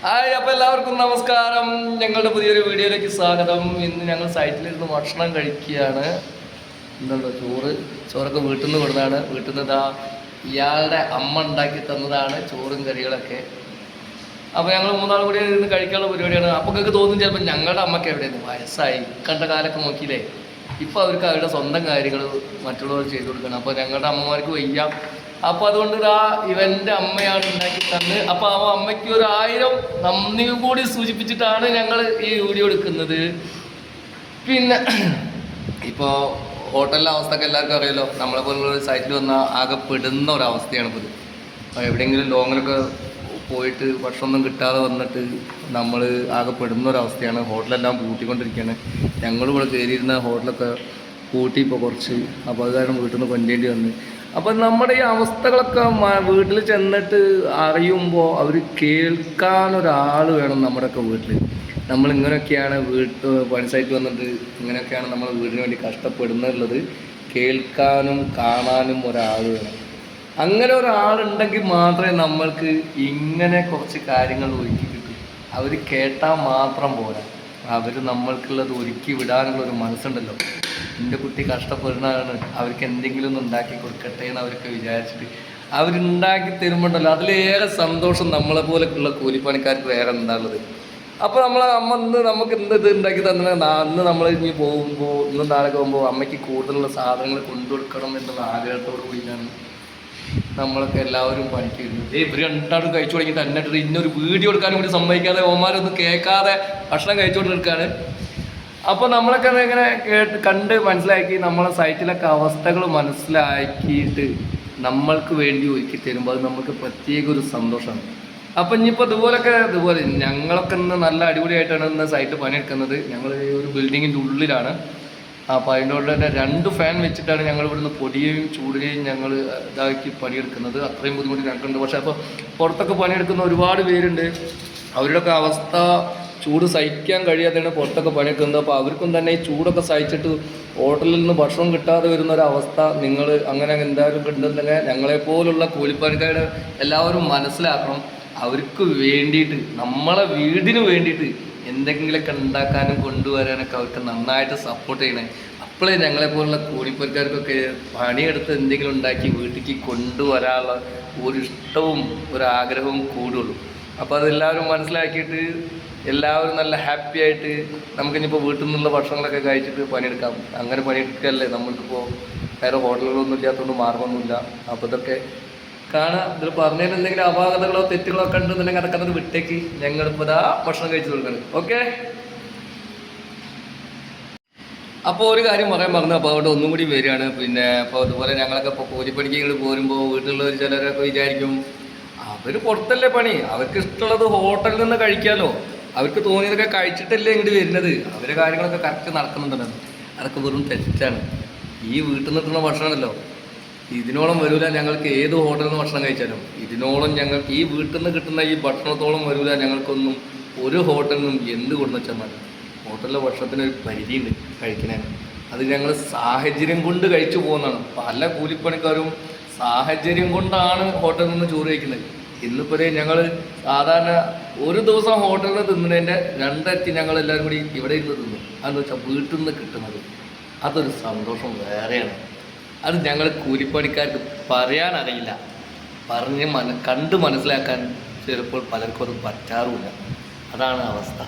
Hi, അപ്പോൾ എല്ലാവർക്കും നമസ്കാരം. ഞങ്ങളുടെ പുതിയൊരു വീഡിയോയിലേക്ക് സ്വാഗതം. ഇന്ന് ഞങ്ങൾ സൈറ്റിലിരുന്ന് ഭക്ഷണം കഴിക്കുകയാണ്. എന്തുണ്ടോ ചോറൊക്കെ വീട്ടിൽ നിന്ന് കൊടുത്താണ്. വീട്ടിൽ നിന്ന് ഇതാ ഇയാളുടെ അമ്മ ഉണ്ടാക്കി തന്നതാണ് ചോറും കറികളൊക്കെ. അപ്പോൾ ഞങ്ങൾ മൂന്നാളും കൂടി ഇരുന്ന് കഴിക്കാനുള്ള പരിപാടിയാണ്. അപ്പോൾ നിങ്ങൾക്ക് തോന്നും ചിലപ്പോൾ ഞങ്ങളുടെ അമ്മയ്ക്ക് എവിടെയാണ് വയസ്സായി കണ്ട കാലൊക്കെ നോക്കിയില്ലേ, ഇപ്പോൾ അവർക്ക് അവരുടെ സ്വന്തം കാര്യങ്ങൾ മറ്റുള്ളവർ ചെയ്തു കൊടുക്കണം. അപ്പോൾ ഞങ്ങളുടെ അമ്മമാർക്ക് വയ്യ. അപ്പോൾ അതുകൊണ്ട് ഇവൻ്റെ അമ്മയാണ് ഉണ്ടാക്കി തന്ന്. അപ്പോൾ ആ അമ്മയ്ക്ക് 1000 നന്ദിയും കൂടി സൂചിപ്പിച്ചിട്ടാണ് ഞങ്ങൾ ഈ വീഡിയോ എടുക്കുന്നത്. പിന്നെ ഇപ്പോൾ ഹോട്ടലിലെ അവസ്ഥയൊക്കെ എല്ലാവർക്കും അറിയാലോ. നമ്മളെ പോലുള്ള സൈറ്റിൽ വന്നാൽ ആകെ പെടുന്ന ഒരവസ്ഥയാണ് ഇപ്പോൾ. എവിടെയെങ്കിലും ലോങ്ങിലൊക്കെ പോയിട്ട് ഭക്ഷണമൊന്നും കിട്ടാതെ വന്നിട്ട് നമ്മൾ ആകെ പെടുന്ന ഒരവസ്ഥയാണ്. ഹോട്ടലെല്ലാം പൂട്ടിക്കൊണ്ടിരിക്കുകയാണ്. ഞങ്ങളിവിടെ കയറിയിരുന്ന ഹോട്ടലൊക്കെ പൂട്ടി ഇപ്പോൾ കുറച്ച്. അപ്പോൾ അത് കാരണം വീട്ടിൽ നിന്ന് കൊണ്ടേണ്ടി വന്ന്. അപ്പം നമ്മുടെ ഈ അവസ്ഥകളൊക്കെ വീട്ടിൽ ചെന്നിട്ട് അറിയുമ്പോൾ അവർ കേൾക്കാനൊരാൾ വേണം നമ്മുടെയൊക്കെ വീട്ടിൽ. നമ്മളിങ്ങനെയൊക്കെയാണ് പണി സൈറ്റ് വന്നിട്ട് ഇങ്ങനെയൊക്കെയാണ് നമ്മൾ വീടിന് വേണ്ടി കഷ്ടപ്പെടുന്നുള്ളത് കേൾക്കാനും കാണാനും ഒരാൾ വേണം. അങ്ങനെ ഒരാളുണ്ടെങ്കിൽ മാത്രമേ നമ്മൾക്ക് ഇങ്ങനെ കുറച്ച് കാര്യങ്ങൾ ഒരുക്കി കിട്ടും. അവർ കേട്ടാൽ മാത്രം പോരാ, അവർ നമ്മൾക്കുള്ളത് ഒരുക്കി വിടാനുള്ളൊരു മനസ്സുണ്ടല്ലോ. എൻ്റെ കുട്ടി കഷ്ടപ്പെടുന്നതാണ്, അവർക്ക് എന്തെങ്കിലും ഒന്ന് ഉണ്ടാക്കി കൊടുക്കട്ടെ എന്ന് അവർക്ക് വിചാരിച്ചിട്ട് അവരുണ്ടാക്കി തരുമ്പോണ്ടല്ലോ അതിലേറെ സന്തോഷം നമ്മളെ പോലെയുള്ള കൂലിപ്പണിക്കാർക്ക് വേറെ എന്താണുള്ളത്. അപ്പോൾ നമ്മളെ അമ്മ നമുക്ക് ഇത് ഉണ്ടാക്കി തന്നെ അന്ന് നമ്മൾ ഇനി പോകുമ്പോൾ ഇന്നും നാളെ പോകുമ്പോൾ അമ്മയ്ക്ക് കൂടുതലുള്ള സാധനങ്ങൾ കൊണ്ടുകൊടുക്കണം എന്നുള്ള ആഗ്രഹത്തോടു കൂടിയാണ് നമ്മളൊക്കെ എല്ലാവരും പണിക്ക് വരുന്നത്. ഇവർ രണ്ടാളും കഴിച്ചു തുടങ്ങി തന്നെ ഇന്നൊരു വീഡിയോ എടുക്കാനും കൂടി സമ്മതിക്കാതെ ഓമാരൊന്നും കേൾക്കാതെ ഭക്ഷണം കഴിച്ചുകൊണ്ട് നിൽക്കുകയാണ്. അപ്പോൾ നമ്മളൊക്കെ ഇങ്ങനെ കണ്ട് മനസ്സിലാക്കി നമ്മളെ സൈറ്റിലൊക്കെ അവസ്ഥകൾ മനസ്സിലാക്കിയിട്ട് നമ്മൾക്ക് വേണ്ടി ഒരുക്കി തരുമ്പോൾ അത് നമുക്ക് പ്രത്യേക ഒരു സന്തോഷമാണ്. അപ്പം ഇനിയിപ്പോൾ ഇതുപോലെ ഞങ്ങളൊക്കെ ഇന്ന് നല്ല അടിപൊളിയായിട്ടാണ് ഇന്ന് സൈറ്റ് പണിയെടുക്കുന്നത്. ഞങ്ങൾ ഒരു ബിൽഡിങ്ങിൻ്റെ ഉള്ളിലാണ്. അപ്പോൾ അതിൻ്റെ ഉള്ളിൽ തന്നെ 2 ഫാൻ വെച്ചിട്ടാണ് ഞങ്ങൾ ഇവിടുന്ന് പൊടിയെയും ചൂടിനെയും ഞങ്ങൾ ഇതാക്കി പണിയെടുക്കുന്നത്. അത്രയും ബുദ്ധിമുട്ട് ഞങ്ങൾക്കുണ്ട്. പക്ഷേ അപ്പോൾ പുറത്തൊക്കെ പണിയെടുക്കുന്ന ഒരുപാട് പേരുണ്ട്. അവരുടെയൊക്കെ അവസ്ഥ ചൂട് സഹിക്കാൻ കഴിയാതെയാണ് പുറത്തൊക്കെ പണിയെടുക്കുന്നത്. അപ്പോൾ അവർക്കും തന്നെ ഈ ചൂടൊക്കെ സഹിച്ചിട്ട് ഹോട്ടലിൽ നിന്ന് ഭക്ഷണം കിട്ടാതെ വരുന്ന ഒരവസ്ഥ നിങ്ങൾ അങ്ങനെ എന്തായാലും ഉണ്ടെന്നുണ്ടെങ്കിൽ ഞങ്ങളെപ്പോലുള്ള കൂലിപ്പണിക്കാരുടെ എല്ലാവരും മനസ്സിലാക്കണം. അവർക്ക് വേണ്ടിയിട്ട് നമ്മളെ വീടിന് വേണ്ടിയിട്ട് എന്തെങ്കിലുമൊക്കെ ഉണ്ടാക്കാനും കൊണ്ടുവരാനൊക്കെ അവർക്ക് നന്നായിട്ട് സപ്പോർട്ട് ചെയ്യണേ. അപ്പോഴേ ഞങ്ങളെപ്പോലുള്ള കൂലിപ്പണിക്കാർക്കൊക്കെ പണിയെടുത്ത് എന്തെങ്കിലും ഉണ്ടാക്കി വീട്ടിലേക്ക് കൊണ്ടുവരാനുള്ള ഒരു ഇഷ്ടവും ഒരാഗ്രഹവും കൂടുള്ളൂ. അപ്പോൾ അതെല്ലാവരും മനസ്സിലാക്കിയിട്ട് എല്ലാവരും നല്ല ഹാപ്പി ആയിട്ട് നമുക്കിനിപ്പോൾ വീട്ടിൽ നിന്നുള്ള ഭക്ഷണങ്ങളൊക്കെ കഴിച്ചിട്ട് പണിയെടുക്കാം. അങ്ങനെ പണിയെടുക്കല്ലേ നമ്മൾക്കിപ്പോൾ വേറെ ഹോട്ടലുകളൊന്നും ഇല്ലാത്തതുകൊണ്ട് മാർഗമൊന്നുമില്ല. അപ്പോൾ ഇതൊക്കെ കാണാം. ഇതിൽ പറഞ്ഞതിൽ എന്തെങ്കിലും അപാകതകളോ തെറ്റുകളോ ഒക്കെ ഉണ്ടെന്നുണ്ടെങ്കിൽ അതൊക്കെ അത് വിട്ടേക്ക്. ഞങ്ങളിപ്പോൾ ഭക്ഷണം കഴിച്ചു കൊടുക്കണം. ഓക്കെ. അപ്പോൾ ഒരു കാര്യം പറയാൻ പറഞ്ഞു. അപ്പോൾ അവിടെ ഒന്നും കൂടി വരികയാണ്. പിന്നെ അപ്പോൾ അതുപോലെ ഞങ്ങളൊക്കെ ഇപ്പോൾ കൂലിപ്പണിക്ക് ഇങ്ങോട്ട് പോരുമ്പോൾ വീട്ടിലുള്ളവർ ചിലരൊക്കെ വിചാരിക്കും അവർ പുറത്തല്ലേ പണി, അവർക്ക് ഇഷ്ടമുള്ളത് ഹോട്ടലിൽ നിന്ന് കഴിക്കാമല്ലോ, അവർക്ക് തോന്നിയതൊക്കെ കഴിച്ചിട്ടല്ലേ ഇങ്ങോട്ട് വരുന്നത്, അവരുടെ കാര്യങ്ങളൊക്കെ കറക്റ്റ് നടക്കുന്നുണ്ടല്ലോ. അതൊക്കെ വെറും തെറ്റാണ്. ഈ വീട്ടിൽ നിന്ന് കിട്ടുന്ന ഭക്ഷണമല്ലോ ഇതിനോളം വരില്ല ഞങ്ങൾക്ക് ഏത് ഹോട്ടലിൽ നിന്ന് ഭക്ഷണം കഴിച്ചാലും. ഇതിനോളം ഞങ്ങൾക്ക് ഈ വീട്ടിൽ നിന്ന് കിട്ടുന്ന ഈ ഭക്ഷണത്തോളം വരില്ല ഞങ്ങൾക്കൊന്നും ഒരു ഹോട്ടലിൽ നിന്നും എന്ത് കൊടുന്ന് വെച്ചാൽ മതി. ഹോട്ടലിലെ ഭക്ഷണത്തിനൊരു പരിധിയുണ്ട് കഴിക്കുന്നതിന്. അത് ഞങ്ങൾ സാഹചര്യം കൊണ്ട് കഴിച്ചു പോകുന്നതാണ്. പല കൂലിപ്പണിക്കാരും സാഹചര്യം കൊണ്ടാണ് ഹോട്ടലിൽ നിന്ന് ചോറ് കഴിക്കുന്നത്. ഇന്നിപ്പോൾ ഞങ്ങൾ സാധാരണ ഒരു ദിവസം ഹോട്ടലിൽ തിന്നുന്നതിൻ്റെ 2 ഇരട്ടി ഞങ്ങൾ എല്ലാവരും കൂടി ഇവിടെ ഇരുന്ന് തിന്നു. അതെന്ന് വെച്ചാൽ വീട്ടിൽ നിന്ന് കിട്ടുന്നത് അതൊരു സന്തോഷം വേറെയാണ്. അത് ഞങ്ങൾ കൂലിപ്പണിക്കാർക്ക് പറയാനറിയില്ല, കണ്ട് മനസ്സിലാക്കാൻ ചിലപ്പോൾ പലർക്കും അത് പറ്റാറുമില്ല. അതാണ് അവസ്ഥ.